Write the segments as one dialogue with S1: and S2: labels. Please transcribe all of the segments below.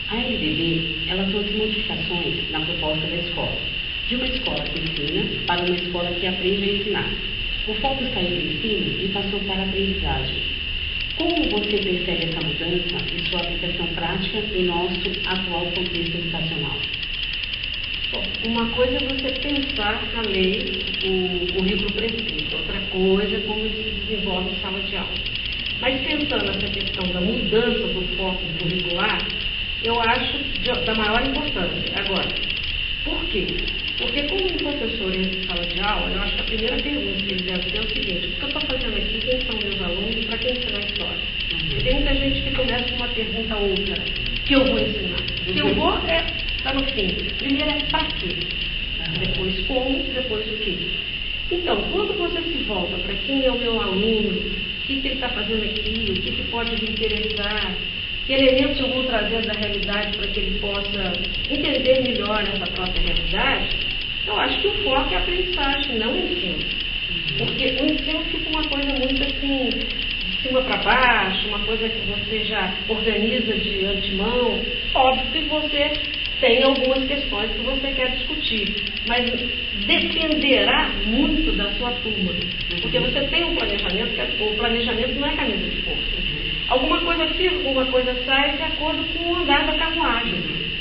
S1: A LDB, ela trouxe modificações na proposta da escola, de uma escola que ensina para uma escola que aprende a ensinar. O foco saiu do ensino e passou para a aprendizagem. Como você percebe essa mudança e sua aplicação prática em nosso atual contexto educacional?
S2: Bom, uma coisa é você pensar a lei, o currículo prescrito, outra coisa é como ele se desenvolve em sala de aula. Mas pensando nessa questão da mudança do foco curricular, eu acho da maior importância. Agora, por quê? Porque como um professor entra em sala de aula, eu acho que a primeira pergunta que ele deve ter é o seguinte: o que eu estou fazendo aqui, quem são meus alunos e para quem ensinar a história? E tem muita gente que começa com uma pergunta outra, que eu vou ensinar. Que eu vou está no fim. Primeiro é para quê? Depois como, depois o quê? Então, quando você se volta para quem é o meu aluno, o que ele está fazendo aqui, o que pode lhe interessar, que elementos eu vou trazer da realidade para que ele possa entender melhor essa própria realidade, eu acho que o foco é a aprendizagem, não o ensino. Porque o ensino fica uma coisa muito assim, de cima para baixo, uma coisa que você já organiza de antemão. Óbvio que você tem algumas questões que você quer discutir, mas dependerá muito da sua turma. Porque você tem um planejamento, que o planejamento não é camisa de força. Alguma coisa fica, alguma coisa sai de acordo com o andar da carruagem.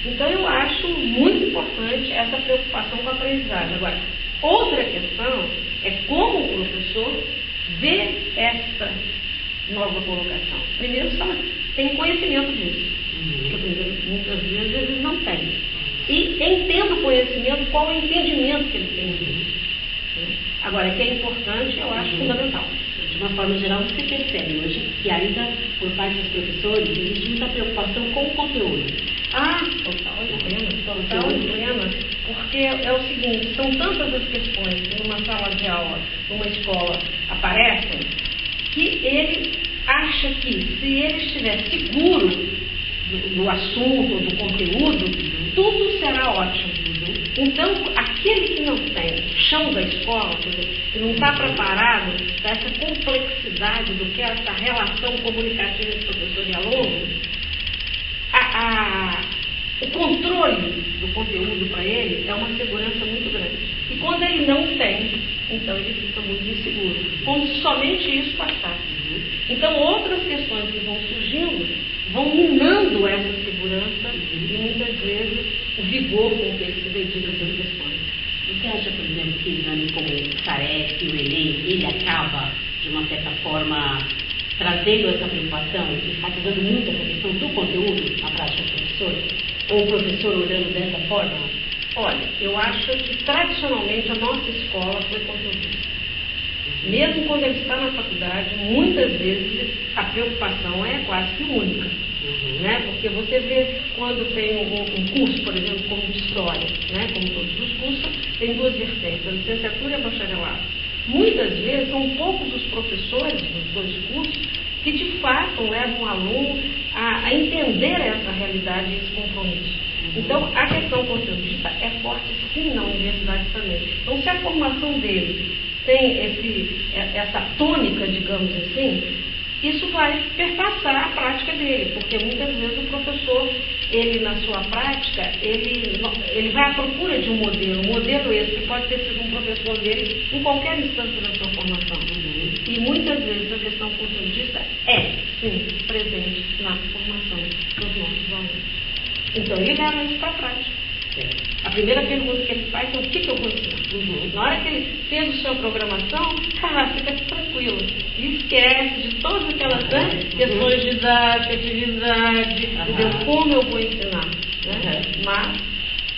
S2: Então eu acho muito importante essa preocupação com a aprendizagem. Agora, outra questão é como o professor vê esta nova colocação. Primeiro, tem conhecimento disso, porque muitas vezes eles não têm. E entenda o conhecimento, qual é o entendimento que ele tem disso. Agora, que é importante, eu acho fundamental.
S1: De uma forma geral, você percebe hoje que ainda, por parte dos professores, existe muita preocupação com o conteúdo.
S2: Total e plena, porque é o seguinte, são tantas as questões que numa sala de aula, numa escola, aparecem, que ele acha que, se ele estiver seguro do assunto, do conteúdo, tudo será ótimo. Então, aquele que não tem o chão da escola, quer dizer, que não está preparado para essa complexidade do que é essa relação comunicativa entre professor e aluno, o controle do conteúdo para ele é uma segurança muito grande. E quando ele não tem, então ele fica muito inseguro, como se somente isso bastasse. Então, outras questões que vão surgindo vão minando essa segurança e muitas vezes o vigor com que ele se dedica a essas questões.
S1: Você acha, por exemplo, que exame como o SAREC, o Enem, ele acaba, de uma certa forma, trazendo essa preocupação, enfatizando muito essa questão do conteúdo na prática do professor? Ou o professor olhando dessa forma?
S2: Olha, eu acho que tradicionalmente a nossa escola foi conteudista. Mesmo quando ele está na faculdade, muitas vezes a preocupação é quase que única. Né? Porque você vê quando tem um curso, por exemplo, como de história, né? Como todos os cursos, tem duas vertentes, a licenciatura e a bacharelado. Muitas vezes são poucos os professores dos dois cursos que de fato levam o aluno a entender essa realidade e esse compromisso. Então, a questão conteudista é forte sim na universidade também. Então, se a formação dele tem essa tônica, digamos assim, isso vai perpassar a prática dele, porque muitas vezes o professor, ele na sua prática, ele vai à procura de um modelo esse que pode ter sido um professor dele em qualquer instância da sua formação. E muitas vezes a questão conteudista é, sim, presente na formação dos nossos alunos. Então ele leva isso para a prática. A primeira pergunta que ele faz é o que eu vou ensinar. Na hora que ele fez a sua programação, fica tranquilo. E esquece de todas aquelas questões de idade, atividade, entendeu? Como eu vou ensinar. Né? Mas,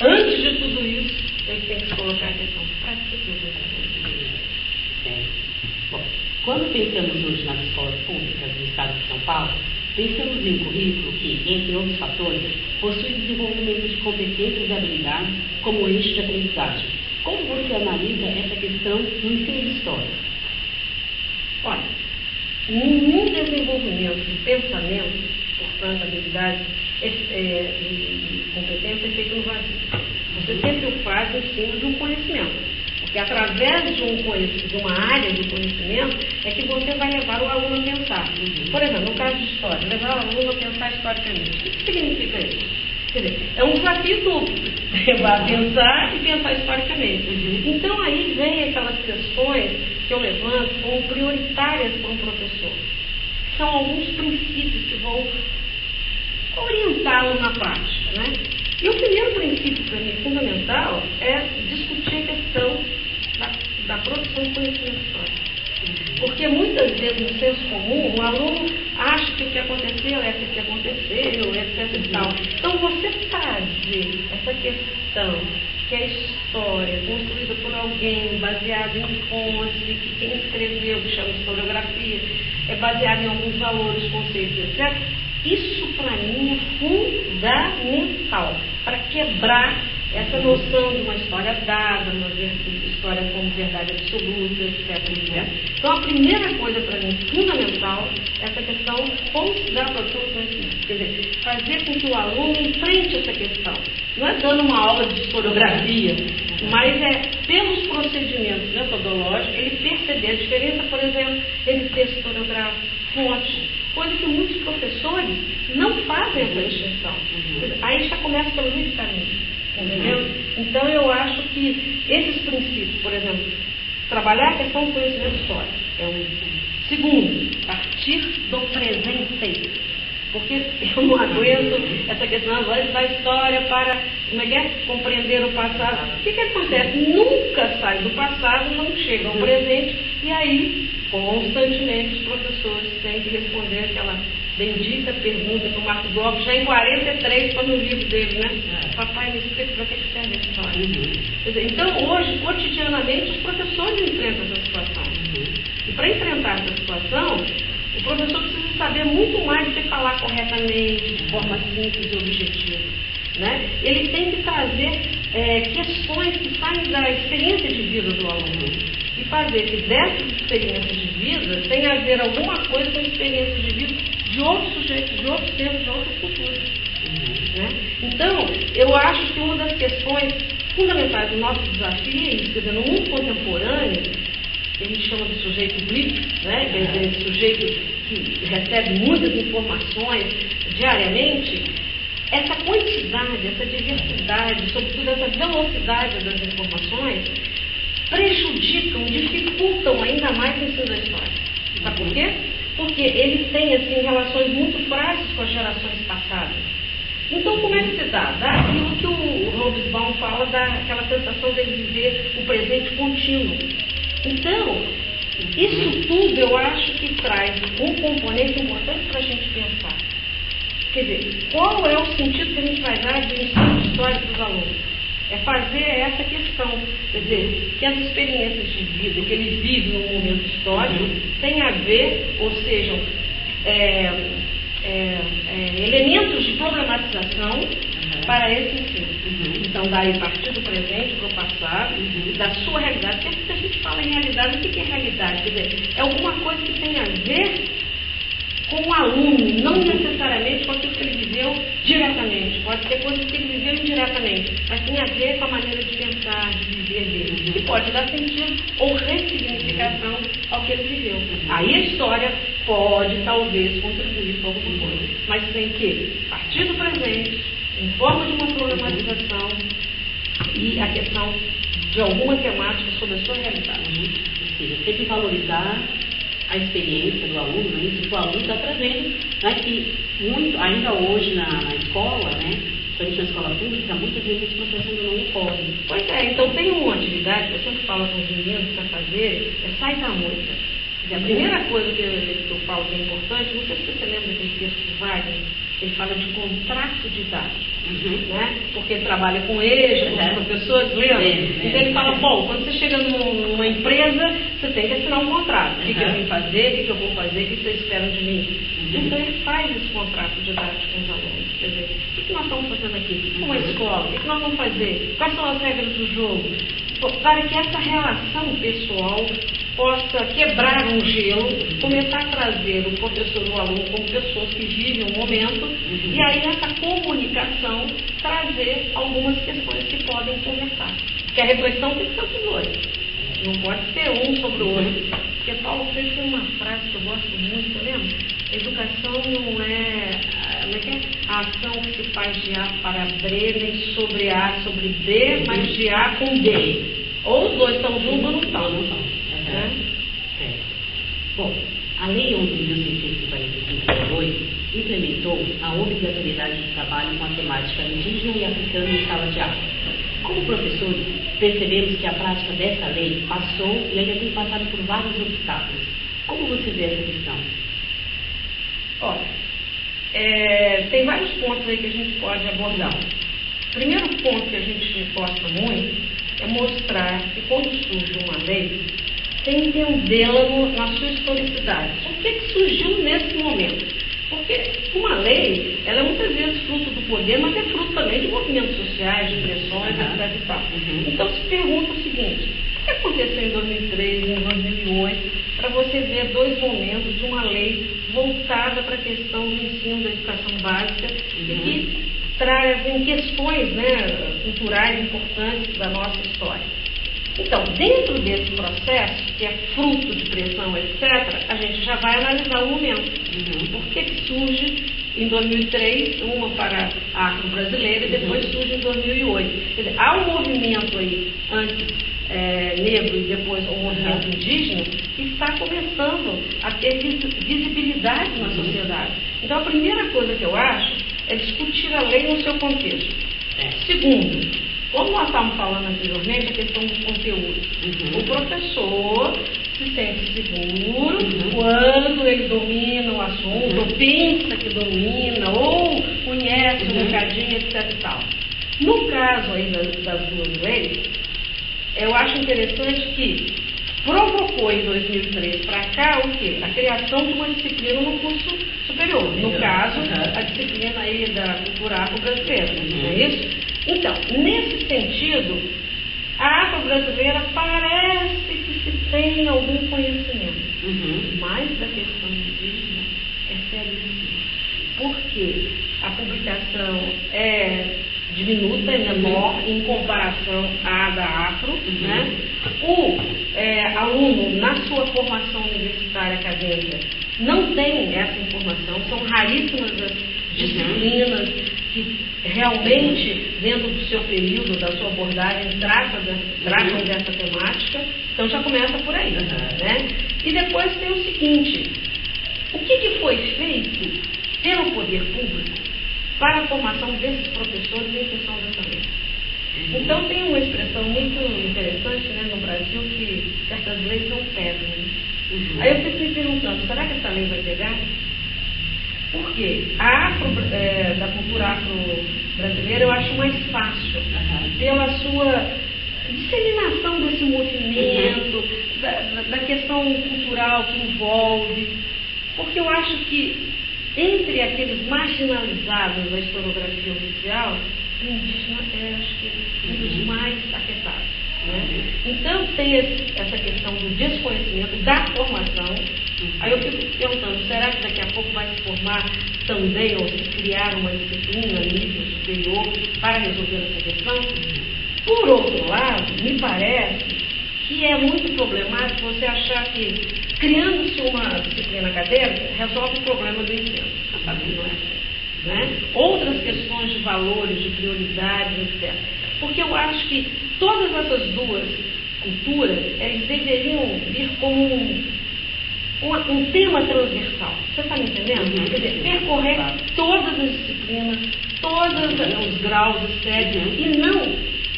S2: antes de tudo isso, ele tem que se colocar a questão, para que eu vou ensinar?
S1: Bom, quando pensamos hoje nas escolas públicas do Estado de São Paulo, pensamos em um currículo que, entre outros fatores, possui desenvolvimento de competências e habilidades como eixo de aprendizagem. Como você analisa essa questão no ensino de história?
S2: Olha, nenhum desenvolvimento de pensamento, portanto, habilidade e competência é feito no vazio. Você sempre o faz em cima de um conhecimento. Porque através de uma área de conhecimento é que você vai levar o aluno a pensar. Por exemplo, no caso de história, levar o aluno a pensar historicamente. O que significa isso? Quer dizer, é um desafio duplo, pensar e pensar historicamente. Então aí vem aquelas questões que eu levanto como prioritárias para um professor. São alguns princípios que vão orientá-lo na prática, né? E o primeiro princípio, para mim, fundamental, é discutir a questão da produção de conhecimento histórico. Porque muitas vezes, no senso comum, o aluno acha que o que aconteceu é o que aconteceu, etc. e tal. Então, você trazer essa questão, que é história, construída por alguém, baseada em fontes, que quem escreveu, que chama historiografia, é baseada em alguns valores, conceitos, etc., isso, para mim, é fundamental para quebrar essa noção de uma história dada, uma história como verdade absoluta, etc. Então, a primeira coisa para mim fundamental é essa questão como se dá a produção do conhecimento. Quer dizer, fazer com que o aluno enfrente essa questão. Não é dando uma aula de historiografia, mas é, pelos procedimentos metodológicos, ele perceber a diferença, por exemplo, entre texto historiográfico, fonte, coisa que muitos professores não fazem essa distinção. Aí já começa pelo meio do caminho. Entendeu? Então, eu acho que esses princípios, por exemplo, trabalhar a questão do conhecimento histórico é um. Segundo, partir do presente. Porque eu não aguento essa questão, vai estudar história para, compreender o passado. O que acontece? Nunca sai do passado, não chega ao presente, e aí, constantemente, os professores têm que responder aquela bendita pergunta que o Marco Bloch, já em 43, foi no livro dele, né? Papai, me explica para que serve a história. Quer dizer, então, hoje, cotidianamente, os professores enfrentam essa situação. E para enfrentar essa situação, o professor precisa saber muito mais do que falar corretamente, de forma simples e objetiva. Né? Ele tem que trazer questões que saem da experiência de vida do aluno e fazer que dessas experiências de vida tenha a ver alguma coisa com a experiência de vida de outros sujeitos, de outros tempos, de outras culturas. Né? Então, eu acho que uma das questões fundamentais do nosso desafio é isso, quer dizer, no mundo contemporâneo, a gente chama de sujeito blitz, né? Quer dizer, esse sujeito que recebe muitas informações diariamente, essa quantidade, essa diversidade, sobretudo essa velocidade das informações, prejudicam, dificultam ainda mais o ensino da história. Sabe por quê? Porque ele tem, assim, relações muito frágeis com as gerações passadas. Então, como é que se dá? Dá aquilo que o Hobsbawm fala, daquela sensação de viver o presente contínuo. Então, isso tudo eu acho que traz um componente importante para a gente pensar. Quer dizer, qual é o sentido que a gente vai dar de ensino de história para os alunos? É fazer essa questão, quer dizer, que as experiências de vida que ele vive no momento histórico têm a ver, ou sejam, elementos de problematização para esse ensino. Então, daí partir do presente para o passado, da sua realidade. Sempre que a gente fala em realidade, o que é realidade? Quer dizer, é alguma coisa que tem a ver com o aluno, não necessariamente com aquilo que ele viveu diretamente. Pode ser coisas que ele viveu indiretamente, mas tem a ver com a maneira de pensar, de viver dele. E pode dar sentido ou ressignificação ao que ele viveu. Aí a história pode, talvez, contribuir com alguma coisa. Mas tem que partir do presente, em forma de uma problematização e a questão de alguma temática sobre a sua realidade.
S1: Ou seja, tem que valorizar a experiência do aluno, né? Isso que o aluno está trazendo, né? Que muito, ainda hoje na escola, né? Principalmente na escola pública, muitas vezes esse processo ainda não ocorre.
S2: Pois é, então tem uma atividade que eu sempre falo com os meninos para fazer, é sai da moita. A primeira coisa que eu falo que é importante, não sei se você lembra daquele texto de Wagner, ele fala de contrato didático, né? Porque ele trabalha com EJA, com os professores, lembra? Então ele fala, bom, quando você chega numa empresa, você tem que assinar um contrato. O que eu vim fazer, o que eu vou fazer, o que vocês esperam de mim? Então ele faz esse contrato didático com os alunos. Quer dizer, o que nós estamos fazendo aqui? O que é uma escola? O que nós vamos fazer? Quais são as regras do jogo? Para que essa relação pessoal possa quebrar um gelo, começar a trazer o professor e o aluno como pessoas que vivem um momento, e aí nessa comunicação trazer algumas questões que podem conversar. Porque a reflexão tem que ser dos dois. Não pode ser um sobre o outro. Porque Paulo Freire tem uma frase que eu gosto muito, lembra? Educação como é que é? A ação que se faz de A para B, nem sobre A sobre B, mas de A com B. Ou os dois estão juntos ou não estão.
S1: Não estão.
S2: Né?
S1: Certo. Bom, a Lei 11.642 implementou a obrigatoriedade de trabalho com a temática indígena e africana em sala de aula. Como professores, percebemos que a prática dessa lei passou e ainda tem passado por vários obstáculos. Como você vê essa questão?
S2: Olha, tem vários pontos aí que a gente pode abordar. O primeiro ponto que a gente gosta muito é mostrar que quando surge uma lei, tem que entendê-la na sua historicidade. Por que surgiu nesse momento? Porque uma lei, ela é muitas vezes fruto do poder, mas é fruto também de movimentos sociais, de pressões, etc. E tal. Então se pergunta o seguinte: o que aconteceu em 2003, em 2008, para você ver dois momentos de uma lei voltada para a questão do ensino da educação básica e que trazem questões, né, culturais importantes da nossa história? Então, dentro desse processo, que é fruto de pressão, etc., a gente já vai analisar o momento. Por que surge em 2003 uma para a afro-brasileira e depois surge em 2008? Quer dizer, há um movimento aí, antes negro e depois um movimento indígena, que está começando a ter visibilidade na sociedade. Então, a primeira coisa que eu acho é discutir a lei no seu contexto. Segundo, como nós estávamos falando anteriormente, a questão do conteúdo. O professor se sente seguro quando ele domina o assunto, ou pensa que domina, ou conhece um bocadinho, etc. E tal. No caso aí das duas leis, eu acho interessante que provocou em 2003 para cá o quê? A criação de uma disciplina no curso superior. No caso, a disciplina aí da cultura afro-brasileira, não é isso? Então, nesse sentido, a afro-brasileira parece que se tem algum conhecimento, mas da questão indígena é seríssima. Porque a publicação é diminuta, é menor em comparação à da afro, né? O aluno, na sua formação universitária acadêmica, não tem essa informação, são raríssimas as disciplinas que realmente, dentro do seu período, da sua abordagem, tratam dessa temática. Então já começa por aí, né? E depois tem o seguinte: o que foi feito pelo poder público para a formação desses professores em função dessa lei? Então tem uma expressão muito interessante, né, no Brasil, que certas leis não pegam. Aí eu fico me perguntando, será que essa lei vai pegar? Por quê? Da cultura afro-brasileira eu acho mais fácil, pela sua disseminação desse movimento, da questão cultural que envolve, porque eu acho que entre aqueles marginalizados da historiografia oficial, o indígena é, acho que, um dos mais afetados. Né? Então tem essa questão do desconhecimento, da formação. Aí eu fico perguntando, será que daqui a pouco vai se formar também, ou se criar uma disciplina a nível superior para resolver essa questão? Por outro lado, me parece que é muito problemático você achar que, criando-se uma disciplina acadêmica, resolve o problema do ensino. Não é assim, né? Outras questões de valores, de prioridades, etc. Porque eu acho que todas essas duas culturas, eles deveriam vir como um tema transversal. Você está me entendendo? Quer dizer, percorrer todas as disciplinas, todos os graus, etc. E não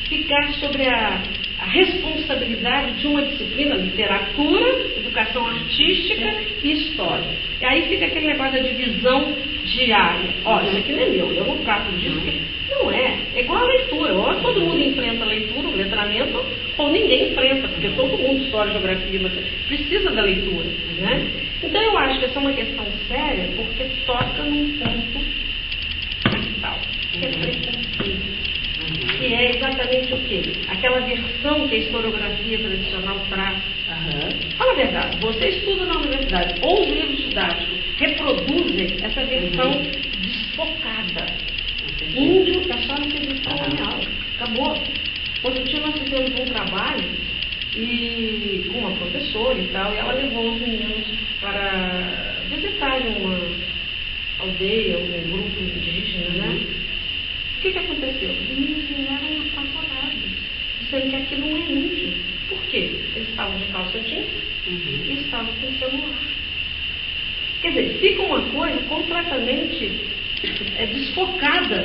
S2: ficar sobre a responsabilidade de uma disciplina, literatura, educação artística e história. E aí fica aquele negócio da divisão diária. Olha, isso aqui não é meu, eu não trato disso, porque não é. É igual a leitura. Ou todo mundo enfrenta a leitura, o letramento, ou ninguém enfrenta, porque todo mundo, história, geografia, precisa da leitura. Né? Então eu acho que essa é uma questão séria, porque toca num ponto capital, que é preconceito. Que é exatamente o quê? Aquela versão que a historiografia tradicional traz. Fala a verdade, você estuda na universidade, ou os livros didáticos reproduzem essa versão desfocada. Índio é só no serviço colonial. Acabou. Outro dia nós fizemos um trabalho com uma professora e tal, e ela levou os meninos para visitarem aldeia, um grupo indígena, né? O que aconteceu? Os meninos vieram apavorados, dizendo que aquilo não é índio. Por quê? Eles estavam de calça jeans e estavam com celular. Quer dizer, fica uma coisa completamente desfocada.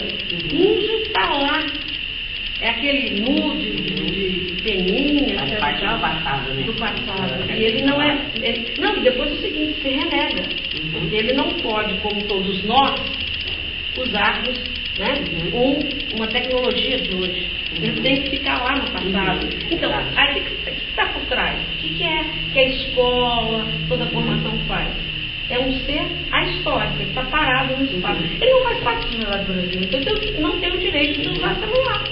S2: Índio está lá. É aquele nude de peninha,
S1: faz parte do passado, né?
S2: Do passado. E ele não é. Não, e depois o seguinte, se renega. Porque ele não pode, como todos nós, usarmos, né, uma tecnologia de hoje. Ele tem que ficar lá no passado. Então, aí o que está por trás? O que a escola, toda a formação faz? É um ser ahistórico, ele está parado no espaço. Ele não faz parte da sociedade brasileira, então ele não tem o direito de usar celular.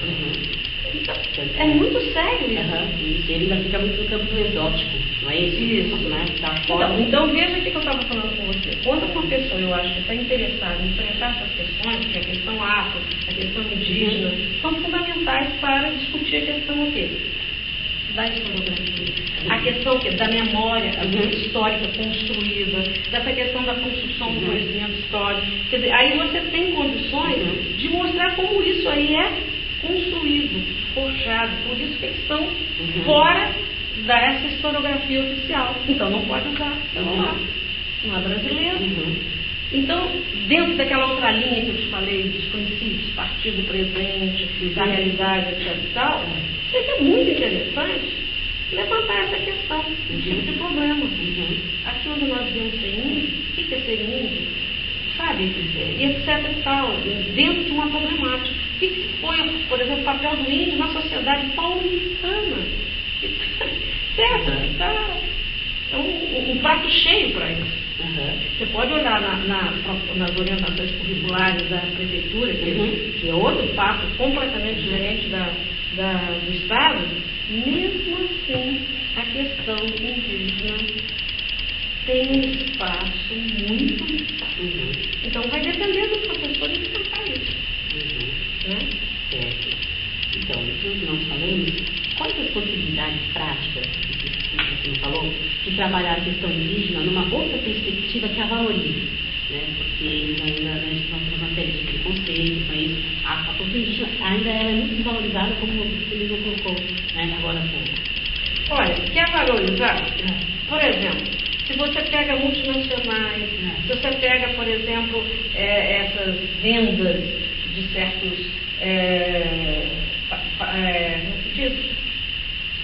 S2: Então, é muito sério isso.
S1: Isso, ele ainda fica muito no campo do exótico, não é isso?
S2: Isso.
S1: Né? Tá fora.
S2: Então veja o que eu estava falando com você. Quando uma pessoa, eu acho que está interessada em enfrentar essas questões, que é a questão afro, a questão indígena, são fundamentais para discutir a questão o quê? Da historiografia. A questão da memória histórica construída, dessa questão da construção do conhecimento histórico. Quer dizer, aí você tem condições de mostrar como isso aí é construído, forjado. Por isso que eles estão fora dessa historiografia oficial. Então não pode usar celular. Não é brasileiro. Então, dentro daquela outra linha que eu te falei, dos princípios, partir do presente, da realidade, etc. e tal, seria muito interessante levantar essa questão, esse tipo de problema. Aqui onde nós vimos ser índio, o que é ser índio? Sabe? E etc e tal, dentro de uma problemática. O que foi, por exemplo, o papel do índio na sociedade paulistana? Certo? É um prato cheio para isso. Você pode olhar nas orientações curriculares da prefeitura, que é outro passo completamente diferente do Estado, mesmo assim a questão indígena tem um espaço muito limitado. Então vai depender dos professores enfrentar isso. Né?
S1: Certo. Então, tudo que nós falamos, quais as possibilidades práticas, que você falou, de trabalhar a questão indígena numa outra perspectiva que a valorize? Né? Porque eles ainda, nós temos uma série de preconceitos, mas a cultura indígena ainda é muito desvalorizada, como você mesmo colocou, né, agora há pouco.
S2: Olha, quer valorizar? Por exemplo, se você pega multinacionais, se você pega, por exemplo, essas vendas de certos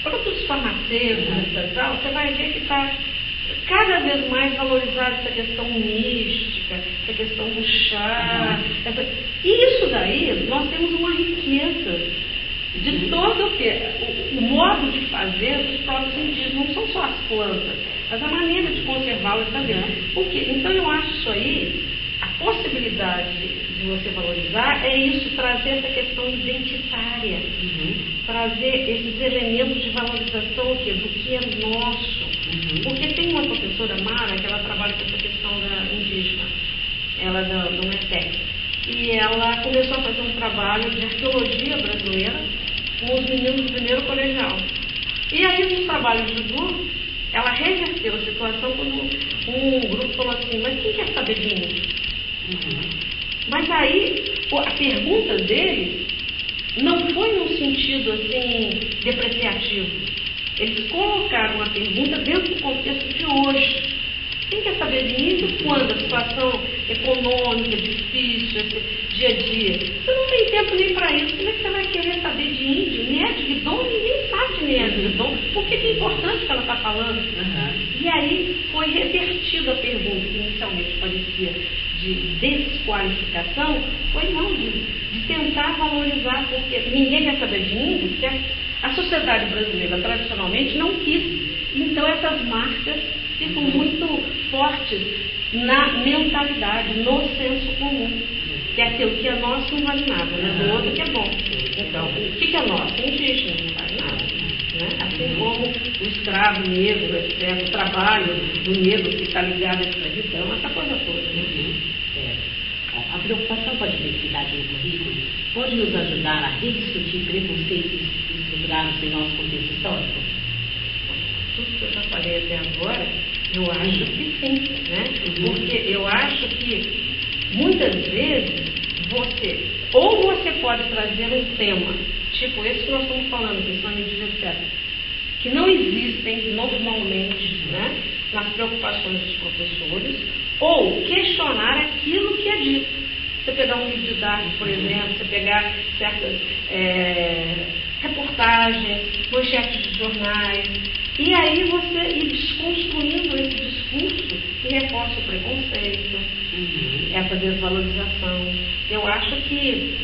S2: produtos farmacêuticos, etc., você vai ver que está cada vez mais valorizada essa questão mística, essa questão do chá. Isso daí, nós temos uma riqueza de todo o modo de fazer dos próprios indígenas. Não são só as plantas, mas a maneira de conservá-las também. Porque, então eu acho isso aí, a possibilidade de você valorizar é isso, trazer essa questão identitária, trazer esses elementos de valorização do que é nosso. Porque tem uma professora, Mara, que ela trabalha com essa questão da indígena, ela do METEC, e ela começou a fazer um trabalho de arqueologia brasileira com os meninos do primeiro colegial. E aí, nos trabalhos de grupo, ela reverteu a situação quando um grupo falou assim: mas quem quer saber de índio? Mas aí, a pergunta deles não foi num sentido assim depreciativo. Eles colocaram a pergunta dentro do contexto de hoje. Quem quer saber de índio quando a situação econômica difícil, esse dia a dia? Você não tem tempo nem para isso. Como é que você vai querer saber de índio? Nédio Guidon, ninguém sabe de Nédio Guidon. Por que é importante o que ela está falando? E aí foi revertida a pergunta, que inicialmente parecia de desqualificação, foi não, de tentar valorizar, porque ninguém quer saber de índio, porque a sociedade brasileira tradicionalmente não quis. Então essas marcas ficam muito fortes na mentalidade, no senso comum. Que é o que é nosso não vale nada, né? O outro que é bom. Então, o que é nosso? Indígena não vale nada. Né? Assim como o escravo negro, etc., o trabalho do negro que está ligado à escravidão, essa coisa toda.
S1: A preocupação com a diversidade no currículo pode nos ajudar a rediscutir preconceitos estruturados em nosso contexto histórico?
S2: Tudo que eu já falei até agora, eu acho que sim, né? Porque eu acho que muitas vezes, você pode trazer um tema, tipo esse que nós estamos falando, questão de etc., que não existem normalmente, né, nas preocupações dos professores, ou questionar aquilo que é dito. Você pegar um livro didático, por exemplo, você pegar certas reportagens, manchetes de jornais, e aí você ir desconstruindo esse discurso que reforça o preconceito, essa desvalorização. Eu acho que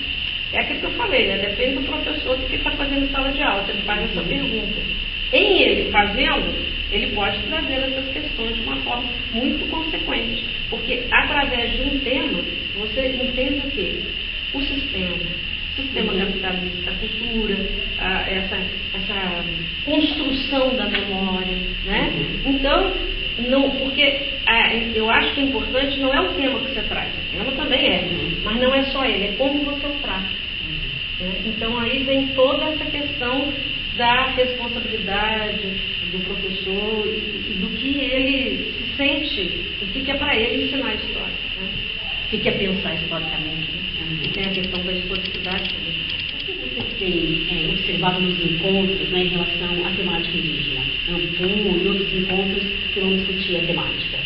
S2: é aquilo que eu falei, né? Depende do professor do que está fazendo em sala de aula, se ele faz essa pergunta. Em ele fazendo, ele pode trazer essas questões de uma forma muito consequente, porque através de um tema, você entende o quê? O sistema capitalista, a cultura, essa construção da memória, né? Então, porque eu acho que o importante não é o tema que você traz, o tema também é, mas não é só ele, é como você o trata. Né? Então aí vem toda essa questão da responsabilidade do professor e do que ele se sente, o que é para ele ensinar a história, né? O que é pensar historicamente, né? Tem a questão da historicidade também.
S1: O que você tem observado nos encontros, né, em relação à temática indígena? AMPU e outros encontros que vão discutir a temática.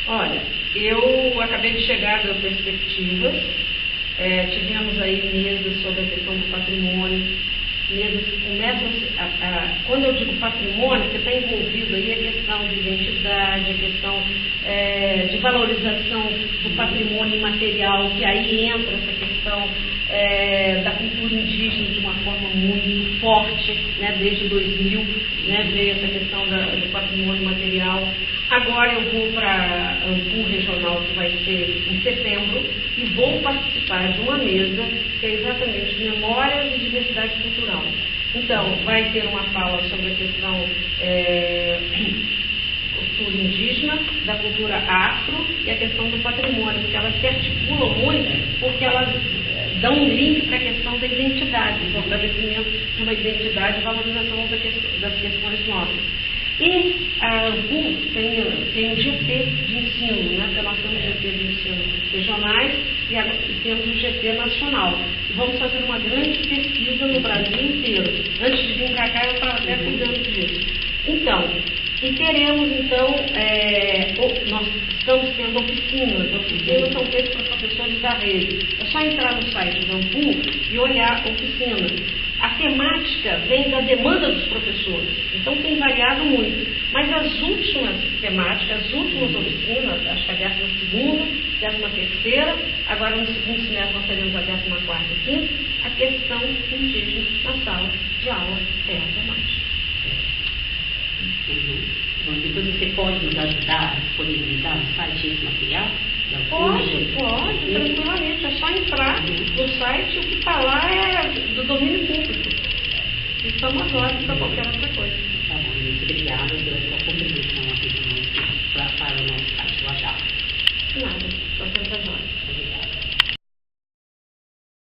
S2: Olha, eu acabei de chegar da Perspectivas, tivemos aí mesas sobre a questão do patrimônio, mesas que começam quando eu digo patrimônio, que está envolvido aí a questão de identidade, a questão de valorização do patrimônio imaterial, que aí entra essa questão da cultura indígena de uma forma muito forte, né? Desde 2000, né? Veio essa questão do patrimônio material. Agora eu vou para a AMPU regional, que vai ser em setembro, e vou participar de uma mesa que é exatamente memórias e diversidade cultural. Então, vai ter uma fala sobre a questão cultura indígena, da cultura afro e a questão do patrimônio, porque elas se articulam muito, porque elas dão um link para a questão da identidade, o fortalecimento de uma identidade e valorização das questões nossas. E a AMPU tem um GT de ensino, né? Porque nós temos GT de ensino regionais e temos o GT nacional. E vamos fazer uma grande pesquisa no Brasil inteiro. Antes de vir para cá, eu estava até cuidando disso. Então, e teremos, então, nós estamos tendo oficinas. Oficinas são feitas para professores da rede. É só entrar no site da AMPU e olhar a oficina. A temática vem da demanda dos professores, então tem variado muito. Mas as últimas temáticas, as últimas oficinas, acho que a 12ª, 13ª, agora no segundo semestre nós teremos a 14ª e 15ª, a questão indígena na sala de aula é a temática.
S1: Bom, depois você pode nos ajudar a disponibilizar no site esse material?
S2: Pode, tranquilamente. É só entrar no site, o que está lá é do domínio público. Estamos agora para qualquer outra coisa.
S1: Tá bom, muito obrigada pela sua contribuição aqui para o nosso site do Ajá.
S2: Nada, só tantas horas.